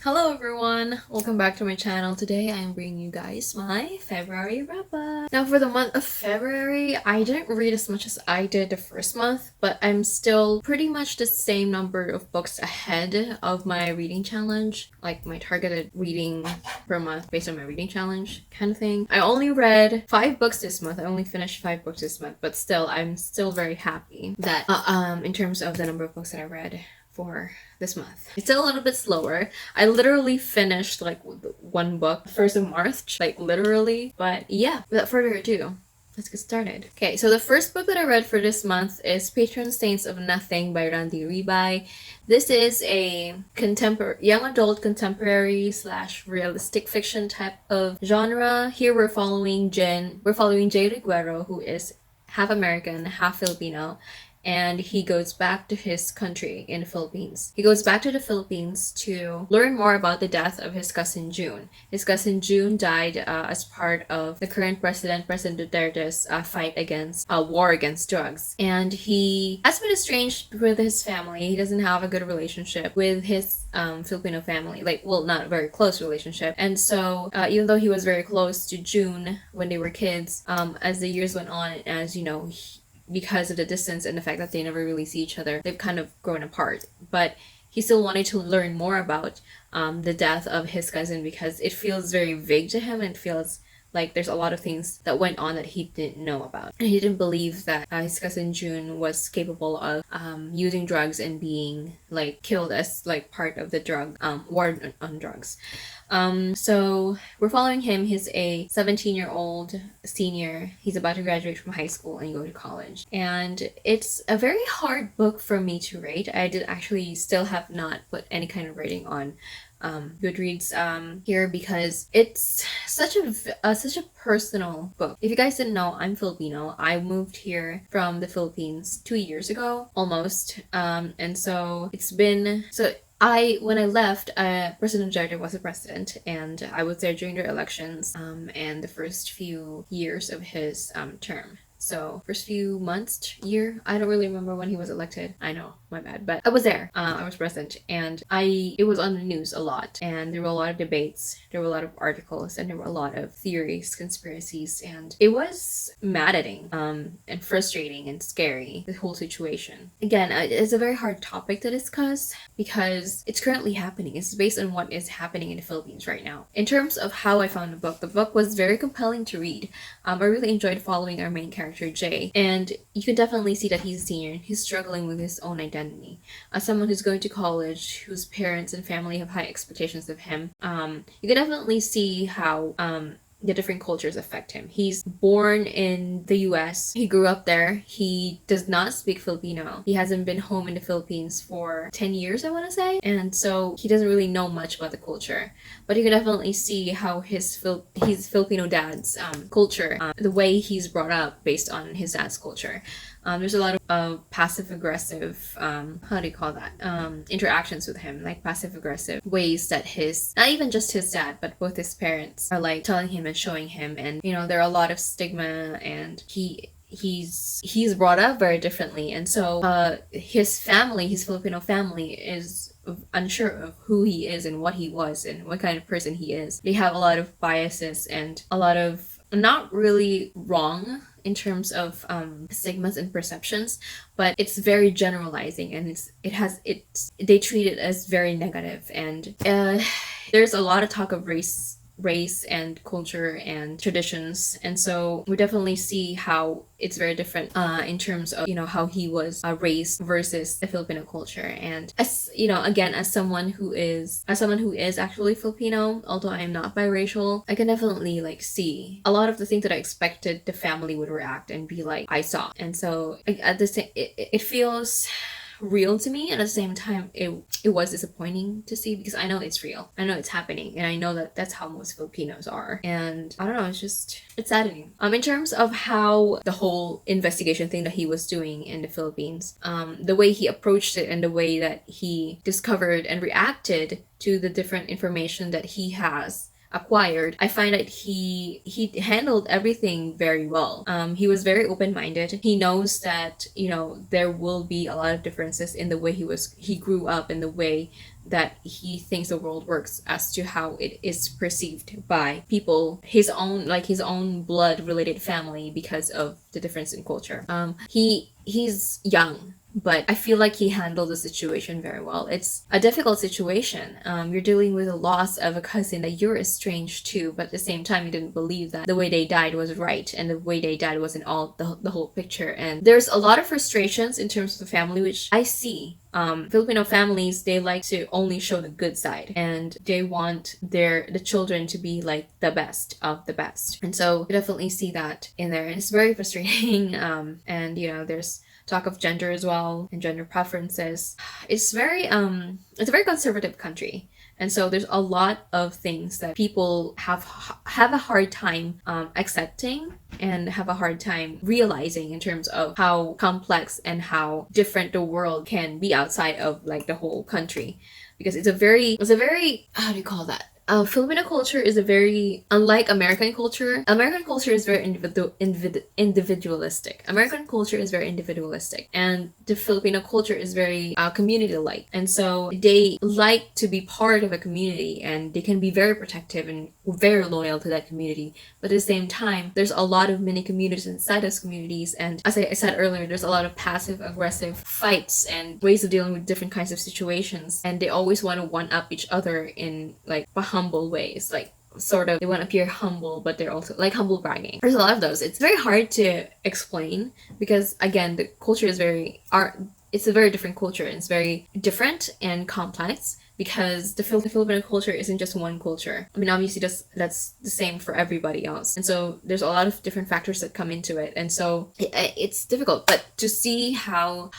Hello everyone! Welcome back to my channel. Today I am bringing you guys my February wrap-up. Now for the month of February, I didn't read as much as I did the first month, but I'm still pretty much the same number of books ahead of my reading challenge, like my targeted reading per month based on my reading challenge kind of thing. I only read 5 books this month. I only finished 5 books this month, but still, I'm still very happy that in terms of the number of books that I read for this month. It's still a little bit slower. I literally finished like one book 1st of March, like literally. But yeah, without further ado, let's get started. Okay, so the first book that I read for this month is Patron Saints of Nothing by Ribay. This is a young adult contemporary / realistic fiction type of genre. Here we're following Jay Riguero, who is half American, half Filipino, and he goes back to his country in the Philippines. He goes back to the Philippines to learn more about the death of his cousin June. His cousin June died as part of the current President Duterte's fight against war against drugs. And he has been estranged with his family. He doesn't have a good relationship with his Filipino family. Not a very close relationship. And so even though he was very close to June when they were kids, as the years went on, as you know, because of the distance and the fact that they never really see each other, they've kind of grown apart. But he still wanted to learn more about the death of his cousin because it feels very vague to him and it feels like there's a lot of things that went on that he didn't know about. And he didn't believe that his cousin June was capable of using drugs and being killed as part of the drug war on drugs. So we're following him. He's a 17-year-old senior. He's about to graduate from high school and go to college. And it's a very hard book for me to rate. I did actually still have not put any kind of rating on Goodreads here because it's such a personal book. If you guys didn't know, I'm Filipino. I moved here from the Philippines 2 years ago, almost. And so it's been when I left, President Duterte was the president, and I was there during the elections and the first few years of his term. So first few months, year, I don't really remember when he was elected. I know, my bad, but I was there. I was present, and it was on the news a lot, and there were a lot of debates, there were a lot of articles, and there were a lot of theories, conspiracies, and it was maddening and frustrating and scary, the whole situation. Again, it's a very hard topic to discuss because it's currently happening. It's based on what is happening in the Philippines right now. In terms of how I found the book was very compelling to read. I really enjoyed following our main character, Jay, and you can definitely see that he's a senior. He's struggling with his own identity. As someone who's going to college, whose parents and family have high expectations of him, you can definitely see how the different cultures affect him. He's born in the US. He grew up there. He does not speak Filipino. He hasn't been home in the Philippines for 10 years, I want to say. And so he doesn't really know much about the culture. But you can definitely see how his Filipino dad's culture, the way he's brought up based on his dad's culture. There's a lot of passive-aggressive, interactions with him, like passive-aggressive ways that not even just his dad, but both his parents are telling him and showing him. And, there are a lot of stigma, and he's brought up very differently. And so his Filipino family is unsure of who he is and what he was and what kind of person he is. They have a lot of biases and a lot of not really wrong in terms of stigmas and perceptions, but it's very generalizing, and they treat it as very negative. And there's a lot of talk of race and culture and traditions, and so we definitely see how it's very different in terms of how he was raised versus the Filipino culture. And as again, as someone who is actually Filipino, although I am not biracial, I can definitely see a lot of the things that I expected the family would react and be like I saw. And so at the same, it feels real to me, and at the same time it was disappointing to see because I know it's real, I know it's happening, and I know that that's how most Filipinos are. And I don't know, it's saddening. In terms of how the whole investigation thing that he was doing in the Philippines, the way he approached it and the way that he discovered and reacted to the different information that he has acquired, I find that he handled everything very well. He was very open-minded. He knows that, you know, there will be a lot of differences in the way he grew up, in the way that he thinks the world works, as to how it is perceived by people, his own blood related family, because of the difference in culture. He's young, but I feel like he handled the situation very well. It's a difficult situation. You're dealing with the loss of a cousin that you're estranged to, but at the same time, you didn't believe that the way they died was right, and the way they died wasn't all the whole picture. And there's a lot of frustrations in terms of the family, which I see. Filipino families, they like to only show the good side, and they want the children to be like the best of the best. And so you definitely see that in there, and it's very frustrating. And you know, there's talk of gender as well, and gender preferences. It's a very conservative country. And so there's a lot of things that people have a hard time accepting, and have a hard time realizing, in terms of how complex and how different the world can be outside of like the whole country. Because it's a very, how do you call that? Filipino culture is a very, unlike American culture. American culture is very individualistic. American culture is very individualistic, and the Filipino culture is very community-like. And so they like to be part of a community, and they can be very protective and very loyal to that community. But at the same time, there's a lot of mini communities inside those communities, and as I said earlier, there's a lot of passive-aggressive fights and ways of dealing with different kinds of situations, and they always want to one-up each other in like humble ways, like sort of they want to appear humble, but they're also like humble bragging. There's a lot of those. It's very hard to explain, because again, the culture is it's a very different culture, and it's very different and complex, because the Filipino culture isn't just one culture. I mean, obviously that's the same for everybody else. And so there's a lot of different factors that come into it. And so it's difficult, but to see how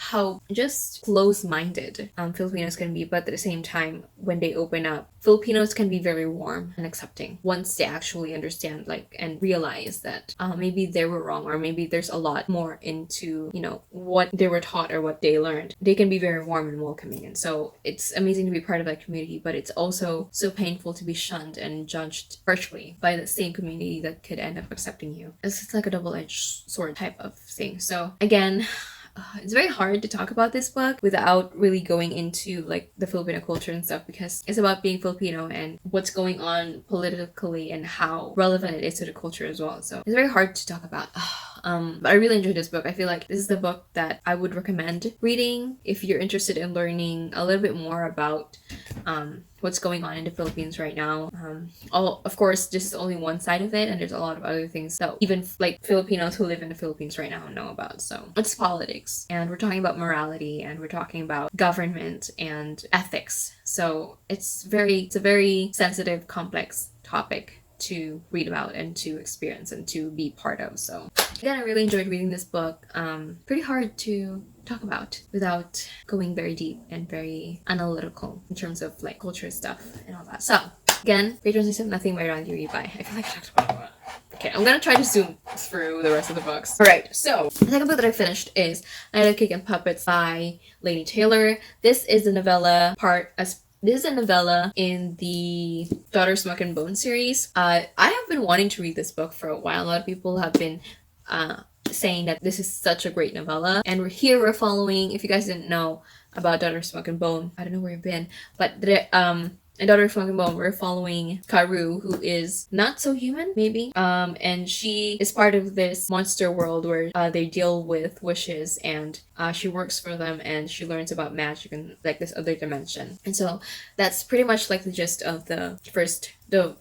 just close-minded Filipinos can be, but at the same time, when they open up, Filipinos can be very warm and accepting once they actually understand, like, and realize that maybe they were wrong, or maybe there's a lot more into, you know, what they were taught or what they learned. They can be very warm and welcoming. And so it's amazing to be part of that community, but it's also so painful to be shunned and judged harshly by the same community that could end up accepting you. It's like a double-edged sword type of thing. So again, it's very hard to talk about this book without really going into like the Filipino culture and stuff, because it's about being Filipino and what's going on politically and how relevant it is to the culture as well. So it's very hard to talk about. But I really enjoyed this book. I feel like this is the book that I would recommend reading if you're interested in learning a little bit more about what's going on in the Philippines right now. Of course, this is only one side of it, and there's a lot of other things that even like Filipinos who live in the Philippines right now know about. So it's politics, and we're talking about morality, and we're talking about government and ethics. So it's a very sensitive, complex topic to read about and to experience and to be part of. So again, I really enjoyed reading this book. Pretty hard to talk about without going very deep and very analytical in terms of like culture stuff and all that. So again, Patron says Nothing by Ribay. I feel like I talked about it. Okay, I'm gonna try to zoom through the rest of the books. Alright, so the second book that I finished is Night of Cake and Puppets by Laini Taylor. This is a novella in the Daughter Smoke and Bone series. I have been wanting to read this book for a while. A lot of people have been saying that this is such a great novella. And we're following, if you guys didn't know about Daughter Smoke and Bone, I don't know where you've been, but in Daughter Smoke and Bone, we're following Karu, who is not so human, maybe. And she is part of this monster world where they deal with wishes, and she works for them, and she learns about magic and like this other dimension. And so that's pretty much like the gist of the first book.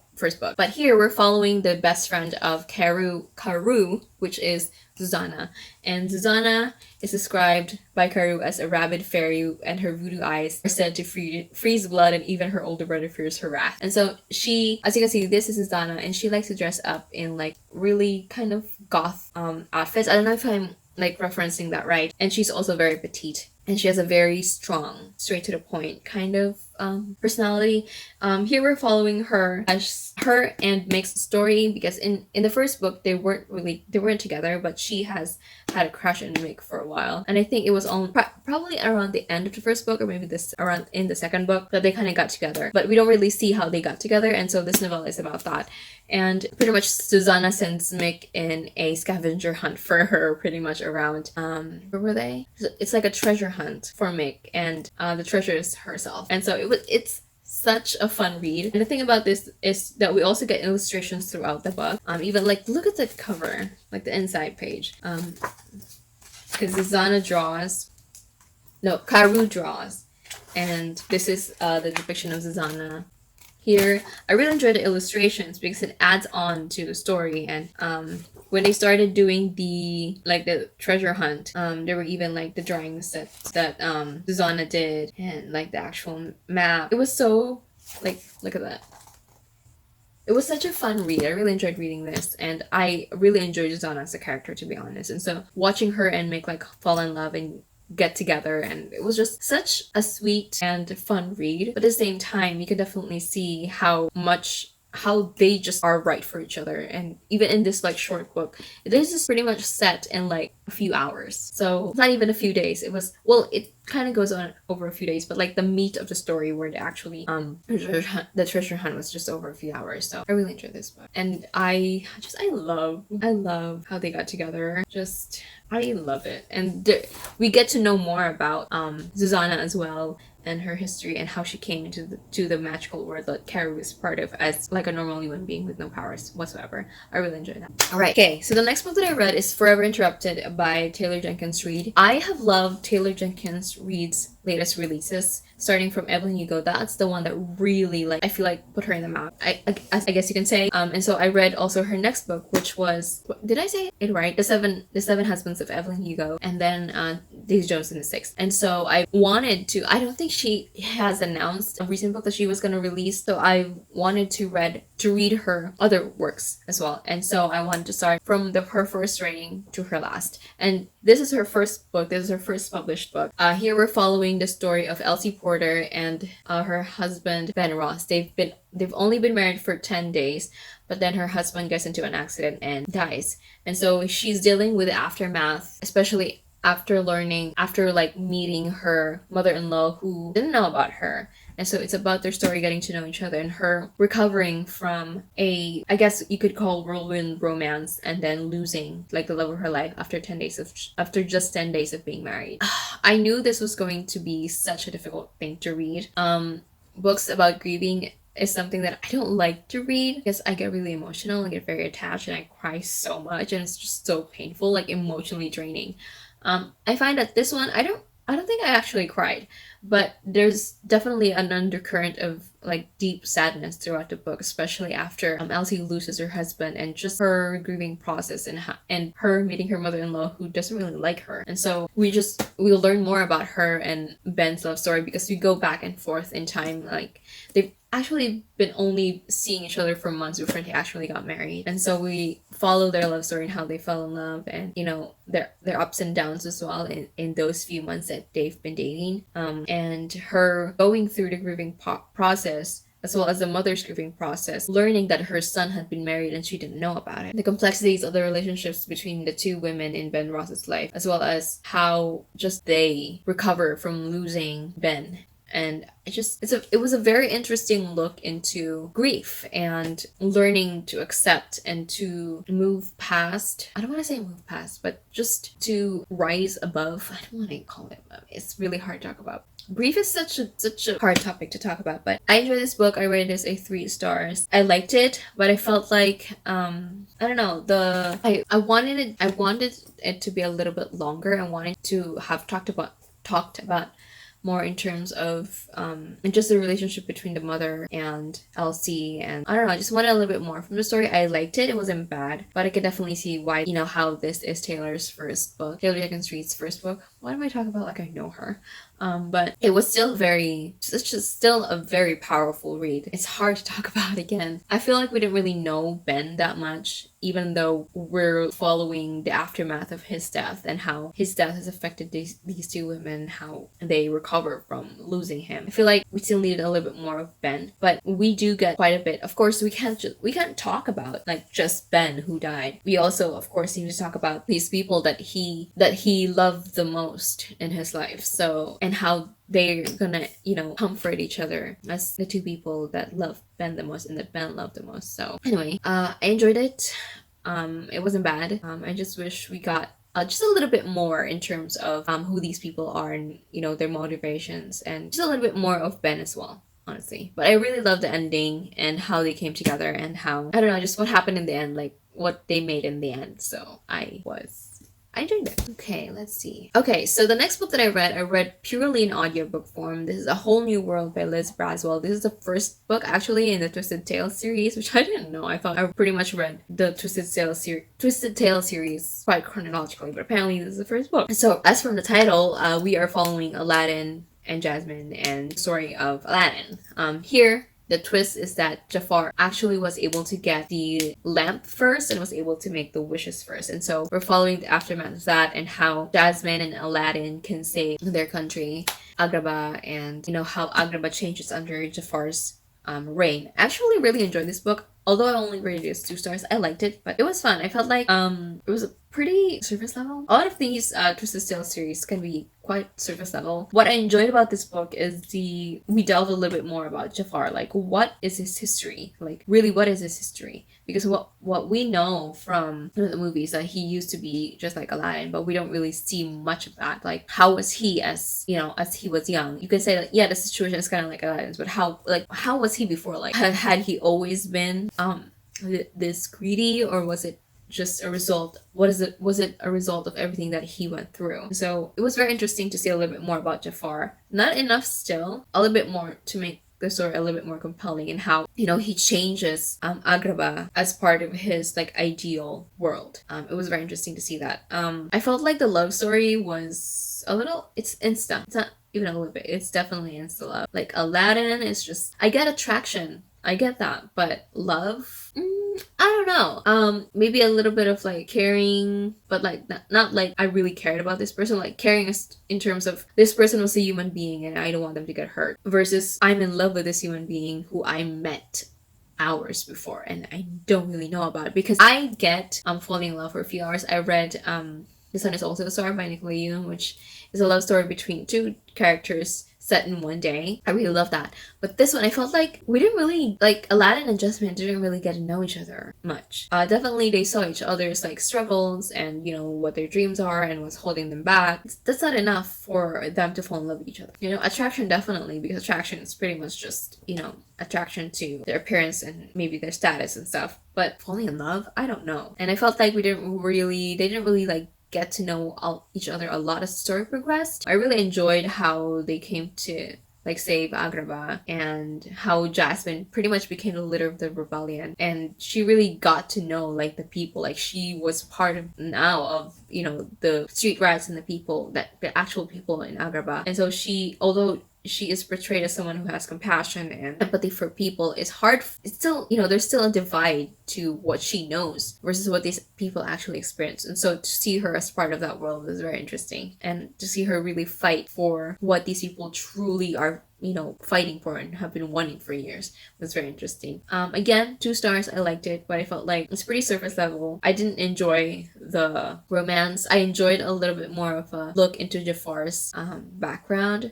But here we're following the best friend of Karu, which is Susanna. And Susanna is described by Karu as a rabid fairy, and her voodoo eyes are said to freeze blood, and even her older brother fears her wrath. And so she, as you can see, this is Susanna, and she likes to dress up in like really kind of goth outfits. I don't know if I'm like referencing that right. And she's also very petite, and she has a very strong, straight to the point kind of personality. Here we're following her as her and Mick's story, because in the first book they weren't together, but she has had a crush on Mick for a while, and I think it was on probably around the end of the first book, or maybe this around in the second book, that they kind of got together, but we don't really see how they got together, and so this novella is about that. And pretty much Susanna sends Mick in a scavenger hunt for her, pretty much around where were they? It's like a treasure hunt for Mick, and the treasure is herself. And so it's such a fun read. And the thing about this is that we also get illustrations throughout the book. Even like, look at the cover, like the inside page. Because Susanna draws, no, Karu draws, and this is the depiction of Susanna here. I really enjoy the illustrations because it adds on to the story. And when they started doing the treasure hunt, there were even like the drawings that Susanna did, and like the actual map. It was so like, look at that. It was such a fun read. I really enjoyed reading this, and I really enjoyed Susanna as a character, to be honest. And so watching her and Mick like fall in love and get together, and it was just such a sweet and fun read. But at the same time, you can definitely see how they just are right for each other. And even in this like short book, this is pretty much set in like a few hours, so not even a few days. It was, well, it kind of goes on over a few days, but like the meat of the story, where the treasure hunt was just over a few hours. So I really enjoyed this book, and I love how they got together. Just, I love it. And we get to know more about Susanna as well, and her history, and how she came into the magical world that Karu is part of as like a normal human being with no powers whatsoever. I really enjoyed that. All right, okay, so the next book that I read is Forever Interrupted by Taylor Jenkins Reid. I have loved Taylor Jenkins Reid's latest releases, starting from Evelyn Hugo. That's the one that really, like, I feel like put her in the map, I guess you can say. And so I read also her next book, which was, did I say it right? The Seven Husbands of Evelyn Hugo, and then Daisy Jones and the Six. And so I wanted to, I don't think she has announced a recent book that she was going to release, so I wanted to read her other works as well. And so I wanted to start from her first writing to her last. And this is her first book. This is her first published book. Here we're following the story of Elsie Porter and her husband Ben Ross. They've only been married for 10 days, but then her husband gets into an accident and dies. And so she's dealing with the aftermath, especially after meeting her mother-in-law, who didn't know about her. And so it's about their story getting to know each other, and her recovering from I guess you could call whirlwind romance, and then losing like the love of her life after just 10 days of being married. I knew this was going to be such a difficult thing to read. Books about grieving is something that I don't like to read, because I get really emotional and get very attached, and I cry so much, and it's just so painful, like emotionally draining. I find that this one, I don't think I actually cried, but there's definitely an undercurrent of like deep sadness throughout the book, especially after Elsie loses her husband, and just her grieving process, and her meeting her mother-in-law, who doesn't really like her. And so we'll learn more about her and Ben's love story, because we go back and forth in time. Like, they've actually been only seeing each other for months before they actually got married. And so we follow their love story and how they fell in love, and their ups and downs as well in those few months that they've been dating, and her going through the grieving process, as well as the mother's grieving process, learning that her son had been married and she didn't know about it. The complexities of the relationships between the two women in Ben Ross's life, as well as how just they recover from losing Ben. And it was a very interesting look into grief and learning to accept and to move past. I don't want to say move past, but just to rise above. I don't want to call it. It's really hard to talk about. Grief is such a hard topic to talk about, but I enjoyed this book. I rated this a 3 stars. I liked it, but I felt like I don't know, I wanted it to be a little bit longer. I wanted to have talked about more in terms of and just the relationship between the mother and Elsie, and I don't know, I just wanted a little bit more from the story. I liked it. It wasn't bad, but I could definitely see why, how this is Taylor Jenkins Reid's first book. What am I talking about like I know her? But it was still still a very powerful read. It's hard to talk about again. I feel like we didn't really know Ben that much, even though we're following the aftermath of his death and how his death has affected these two women, how they recover from losing him. I feel like we still needed a little bit more of Ben, but we do get quite a bit. Of course, we can't talk about like just Ben who died. We also, of course, need to talk about these people that he loved the most in his life. So, and how they're gonna, comfort each other as the two people that love Ben the most and that Ben loved the most. So anyway, I enjoyed it. It wasn't bad. I just wish we got just a little bit more in terms of who these people are and their motivations, and just a little bit more of Ben as well, honestly. But I really love the ending and how they came together and how, I don't know, just what happened in the end, like what they made in the end. So I enjoyed it. Okay, let's see. Okay, so the next book that I read purely in audiobook form. This is A Whole New World by Liz Braswell. This is the first book actually in the Twisted Tales series, which I didn't know. I thought I pretty much read the Twisted Tales series quite chronologically, but apparently this is the first book. So as from the title, we are following Aladdin and Jasmine and the story of Aladdin. Here, the twist is that Jafar actually was able to get the lamp first and was able to make the wishes first. And so we're following the aftermath of that and how Jasmine and Aladdin can save their country, Agrabah, and how Agrabah changes under Jafar's reign. I actually really enjoyed this book. Although I only rated it 2 stars, I liked it, but it was fun. I felt like it was a pretty surface level. A lot of these Twisted Tales series can be quite surface level. What I enjoyed about this book is we delve a little bit more about Jafar. Like, what is his history? Like, really, what is his history? Because what we know from the movies that he used to be just like Aladdin, but we don't really see much of that. Like, how was he as he was young? You can say that, yeah, the situation is kind of like Aladdin's, but how was he before? Like, had he always been this greedy, or was it just a result? Was it a result of everything that he went through? So it was very interesting to see a little bit more about Jafar. Not enough still, a little bit more to make the story a little bit more compelling, and how he changes Agrabah as part of his like ideal world. It was very interesting to see that. I felt like the love story was it's insta. It's not even a little bit, it's definitely insta love. Like, Aladdin is just, I get attraction, I get that, but love, I don't know. Maybe a little bit of like caring, but like not like I really cared about this person. Like, caring is in terms of this person was a human being and I don't want them to get hurt, versus I'm in love with this human being who I met hours before and I don't really know about it. Because I get falling in love for a few hours. I read The Sun Is Also a Star by Nicola Yoon, which is a love story between 2 characters set in one day. I really love that. But this one, I felt like we didn't really, like, Aladdin and Jasmine didn't really get to know each other much. Definitely they saw each other's like struggles and what their dreams are and what's holding them back. That's not enough for them to fall in love with each other. Attraction definitely, because attraction is pretty much just attraction to their appearance and maybe their status and stuff. But falling in love, I don't know. And I felt like they didn't really like get to know each other a lot as the story progressed. I really enjoyed how they came to like save Agrabah, and how Jasmine pretty much became the leader of the rebellion, and she really got to know like the people. Like, she was part of the street rats and the actual people in Agrabah. And so although she is portrayed as someone who has compassion and empathy for people, it's still, there's still a divide to what she knows versus what these people actually experience. And so to see her as part of that world is very interesting, and to see her really fight for what these people truly are fighting for and have been wanting for years was very interesting. Again, 2 stars. I liked it, but I felt like it's pretty surface level. I didn't enjoy the romance. I enjoyed a little bit more of a look into Jafar's background.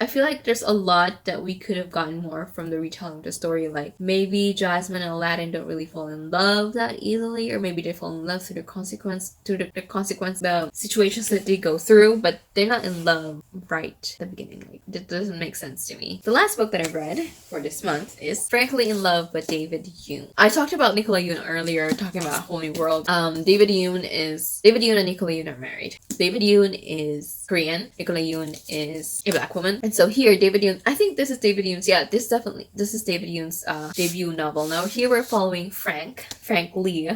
I feel like there's a lot that we could have gotten more from the retelling of the story. Like, maybe Jasmine and Aladdin don't really fall in love that easily, or maybe they fall in love through the situations that they go through, but they're not in love right at the beginning. Like, that doesn't make sense to me. The last book that I read for this month is Frankly in Love by David Yoon. I talked about Nicola Yoon earlier, talking about A Whole New World. David Yoon and Nicola Yoon are married. David Yoon is Korean. Nicola Yoon is a Black woman. And so here, David Yoon, I think this is David Yoon's, yeah, this is David Yoon's debut novel. Now here we're following Frank Lee,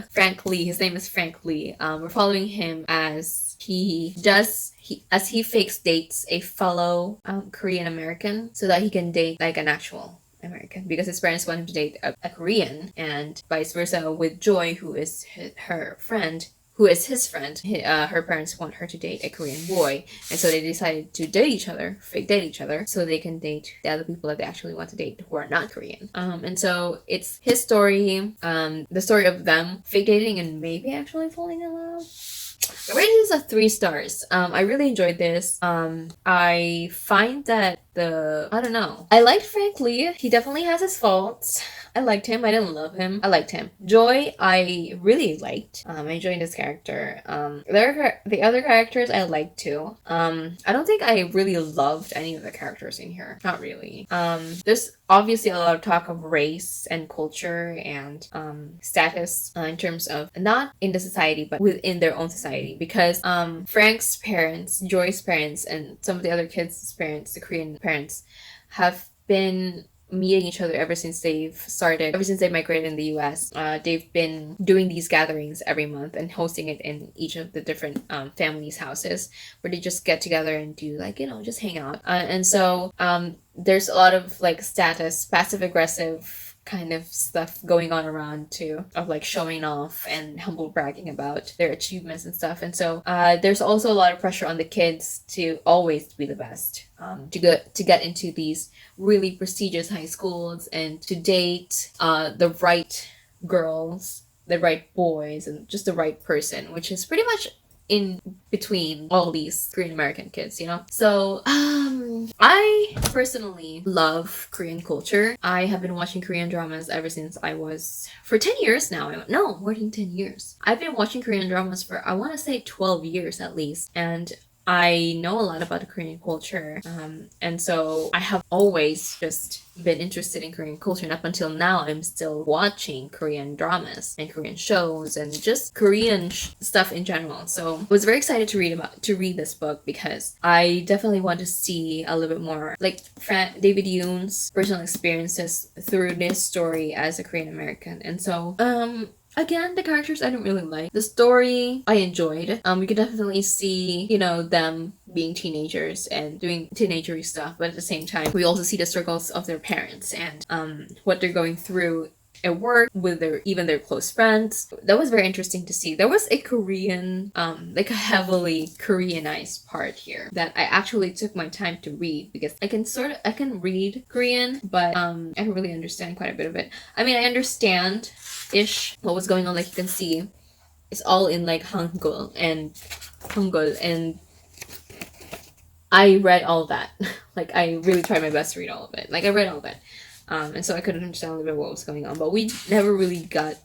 his name is Frank Lee. We're following him as he fakes dates a fellow Korean American so that he can date like an actual American, because his parents want him to date a Korean, and vice versa with Joy, who is her friend, who is his friend. Her parents want her to date a Korean boy, and so they decided to fake date each other, so they can date the other people that they actually want to date who are not Korean. And so it's his story, the story of them fake dating and maybe actually falling in love. The rating is a 3 stars. I really enjoyed this. I find that I don't know. I liked Frank Lee. He definitely has his faults. I liked him. I didn't love him. I liked him. Joy, I really liked. I enjoyed this character. The other characters I liked too. I don't think I really loved any of the characters in here. Not really. There's obviously a lot of talk of race and culture and status in terms of not in the society but within their own society, because Frank's parents, Joy's parents, and some of the other kids' parents, the Korean parents, have been meeting each other ever since they migrated in the US. They've been doing these gatherings every month and hosting it in each of the different families' houses, where they just get together and do like, just hang out. And so there's a lot of like status, passive aggressive kind of stuff going on around too, of like showing off and humble bragging about their achievements and stuff. And so there's also a lot of pressure on the kids to always be the best, to get into these really prestigious high schools and to date the right girls, the right boys, and just the right person, which is pretty much in between all these Korean American kids, So, I personally love Korean culture. I have been watching Korean dramas ever since for 10 years now. No, more than 10 years. I've been watching Korean dramas for, I want to say 12 years at least. And I know a lot about the Korean culture, and so I have always just been interested in Korean culture, and up until now I'm still watching Korean dramas and Korean shows and just Korean stuff in general. So I was very excited to read this book, because I definitely want to see a little bit more like David Yoon's personal experiences through this story as a Korean American. And so again, the characters I don't really like. The story I enjoyed. We could definitely see, them being teenagers and doing teenagery stuff, but at the same time, we also see the struggles of their parents and what they're going through at work with their close friends. That was very interesting to see. There was a Korean, like a heavily Koreanized part here that I actually took my time to read, because I can read Korean, but I don't really understand quite a bit of it. I mean, I understand ish what was going on. Like, you can see it's all in like Hangul, and I read all that. Like, I really tried my best to read all of it. Like, I read all of it. And so I couldn't understand a little bit what was going on, but we never really got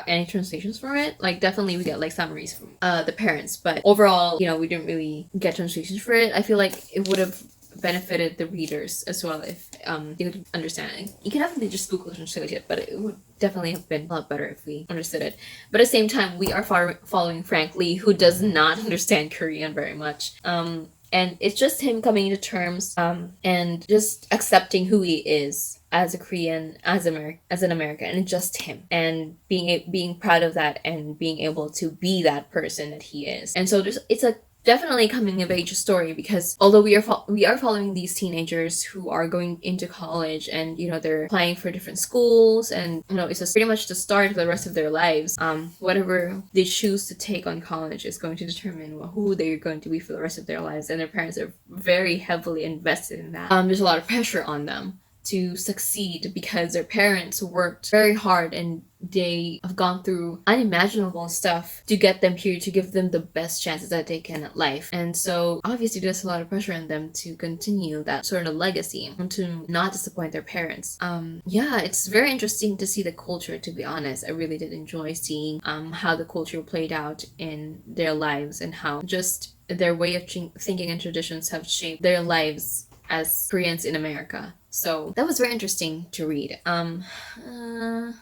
any translations from it. Like, definitely we get like summaries from the parents, but overall, we didn't really get translations for it. I feel like it would have benefited the readers as well if they could understand it. You can definitely just Google translate it, but it would definitely have been a lot better if we understood it. But at the same time, we are following Frank Lee, who does not understand Korean very much. And it's just him coming to terms and just accepting who he is as a Korean, as an American, and just him, and being proud of that and being able to be that person that he is. And so it's a definitely coming of age story, because although we are following these teenagers who are going into college, and they're applying for different schools, and it's just pretty much the start of the rest of their lives. Whatever they choose to take on college is going to determine who they're going to be for the rest of their lives, and their parents are very heavily invested in that. There's a lot of pressure on them to succeed, because their parents worked very hard and they have gone through unimaginable stuff to get them here, to give them the best chances that they can at life. And so obviously there's a lot of pressure on them to continue that sort of legacy and to not disappoint their parents. It's very interesting to see the culture, to be honest. I really did enjoy seeing how the culture played out in their lives, and how just their way of thinking and traditions have shaped their lives as Koreans in America. So that was very interesting to read.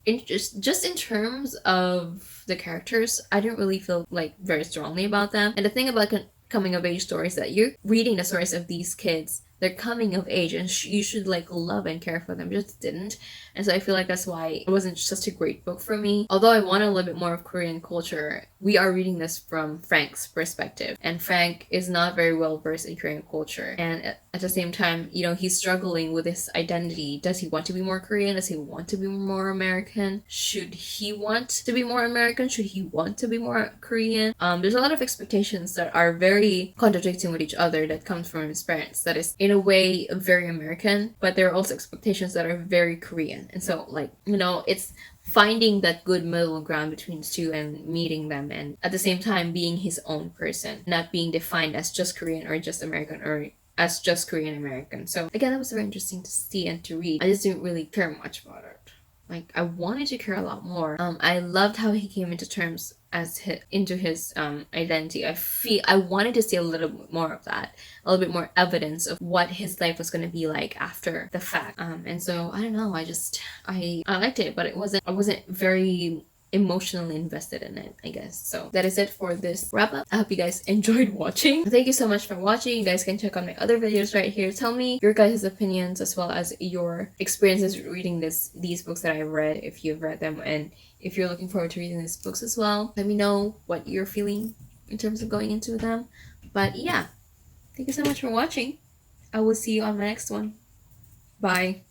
Just in terms of the characters, I didn't really feel like very strongly about them. And the thing about coming of age stories, that you're reading the stories of these kids their coming of age, and you should like love and care for them. Just didn't. And so I feel like that's why it wasn't such a great book for me. Although I want a little bit more of Korean culture, we are reading this from Frank's perspective, and Frank is not very well versed in Korean culture, and at the same time, you know, he's struggling with his identity. Does he want to be more Korean? Does he want to be more American? Should he want to be more American? Should he want to be more Korean? There's a lot of expectations that are very contradicting with each other that comes from his parents. That is, in a way, very American, but there are also expectations that are very Korean. And so, like, you know, it's finding that good middle ground between the two and meeting them, and at the same time being his own person, not being defined as just Korean or just American or as just Korean American. So again, that was very interesting to see and to read. I just didn't really care much about it. Like, I wanted to care a lot more. I loved how he came into terms into his identity. I wanted to see a little bit more of that, a little bit more evidence of what his life was going to be like after the fact. And so I don't know. I liked it, but I wasn't very emotionally invested in it, I guess. So that is it for this wrap up. I hope you guys enjoyed watching. Thank you so much for watching. You guys can check out my other videos right here. Tell me your guys' opinions as well as your experiences reading these books that I've read, if you've read them, and if you're looking forward to reading these books as well. Let me know what you're feeling in terms of going into them. But yeah, thank you so much for watching. I will see you on my next one. Bye.